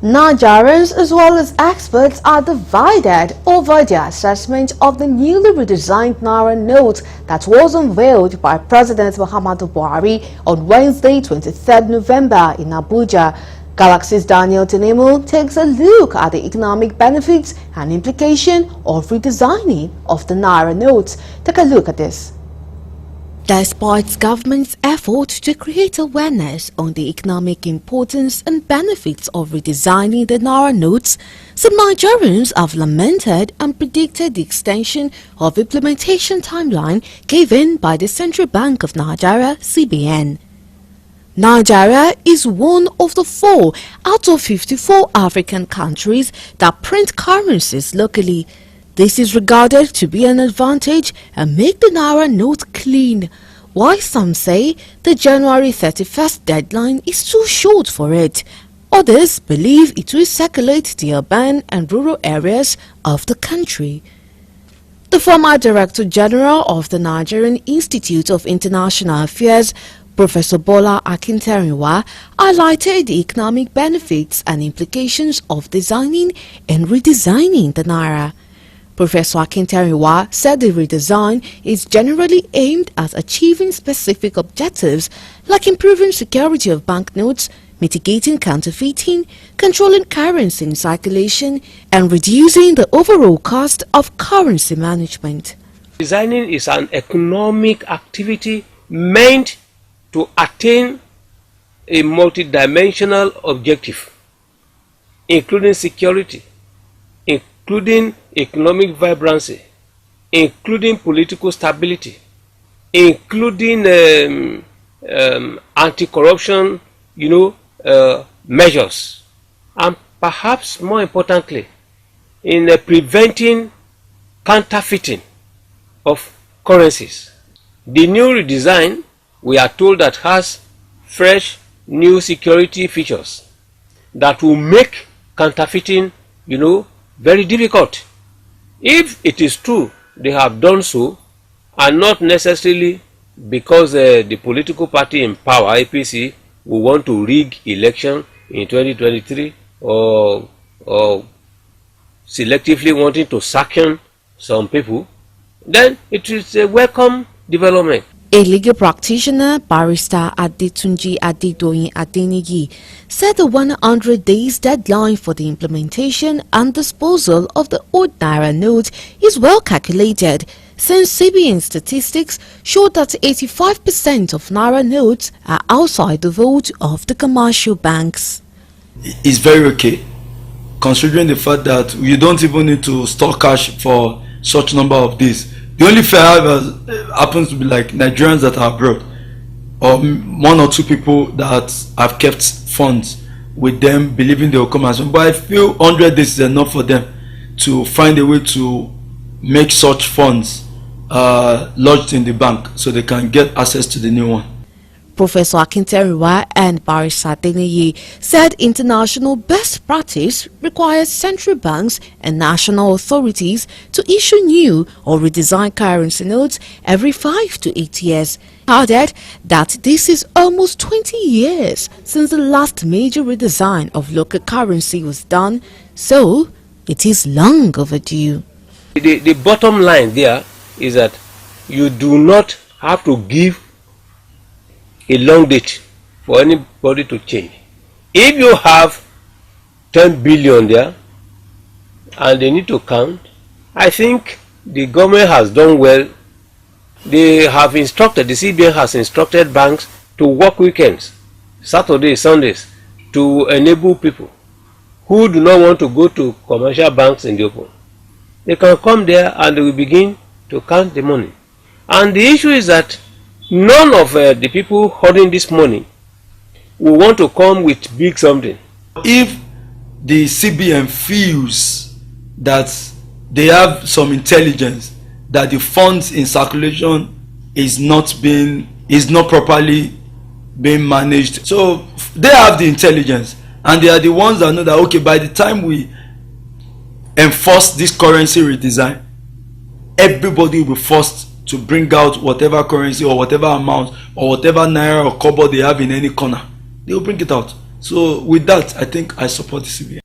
Nigerians as well as experts are divided over their assessment of the newly redesigned Naira note that was unveiled by President Muhammadu Buhari on Wednesday, 23rd November in Abuja. Galaxy's Daniel TANIMU takes a look at the economic benefits and implication of redesigning of the Naira notes. Take a look at this. Despite government's effort to create awareness on the economic importance and benefits of redesigning the Naira notes, some Nigerians have lamented and predicted the extension of implementation timeline given by the Central Bank of Nigeria (CBN). Nigeria is one of the 4 out of 54 African countries that print currencies locally. This is regarded to be an advantage and make the Naira note clean, while some say the January 31st deadline is too short for it. Others believe it will circulate the urban and rural areas of the country. The former Director General of the Nigerian Institute of International Affairs, Professor Bola Akintarinwa, highlighted the economic benefits and implications of designing and redesigning the Naira. Professor Akintarinwa said the redesign is generally aimed at achieving specific objectives like improving security of banknotes, mitigating counterfeiting, controlling currency in circulation, and reducing the overall cost of currency management. Designing is an economic activity meant to attain a multidimensional objective, including security, including economic vibrancy, including political stability, including anti-corruption, measures, and perhaps more importantly, in preventing counterfeiting of currencies. The new redesign, we are told, that has fresh new security features that will make counterfeiting, very difficult. If it is true they have done so, and not necessarily because the political party in power, APC, will want to rig election in 2023 or selectively wanting to sanction some people, then it is a welcome development. A legal practitioner, Barrister Adetunji Adedoyin Adeniji, said the 100 days deadline for the implementation and disposal of the old Naira note is well calculated, since CBN statistics show that 85% of Naira notes are outside the vault of the commercial banks. It's very okay, considering the fact that you don't even need to store cash for such number of days. The only fear, however, happens to be like Nigerians that are abroad, or 1 or 2 people that have kept funds with them, believing they will come as well. But I feel 100 days is enough for them to find a way to make such funds lodged in the bank so they can get access to the new one. Professor Akintarinwa and Barrister Adeniji said international best practice requires central banks and national authorities to issue new or redesign currency notes every 5 to 8 years. Added that this is almost 20 years since the last major redesign of local currency was done, so it is long overdue. The bottom line there is that you do not have to give a long date for anybody to change. If you have 10 billion there and they need to count, I think the government has done well. They have instructed, the CBN has instructed banks to work weekends, Saturdays, Sundays, to enable people who do not want to go to commercial banks in the open. They can come there and they will begin to count the money. And the issue is that none of the people holding this money will want to come with big something. If the CBN feels that they have some intelligence that the funds in circulation is not properly being managed, so they have the intelligence and they are the ones that know that, okay, by the time we enforce this currency redesign, everybody will be forced to bring out whatever currency or whatever amount or whatever naira or kobo they have in any corner. They will bring it out. So with that, I think I support the CBN.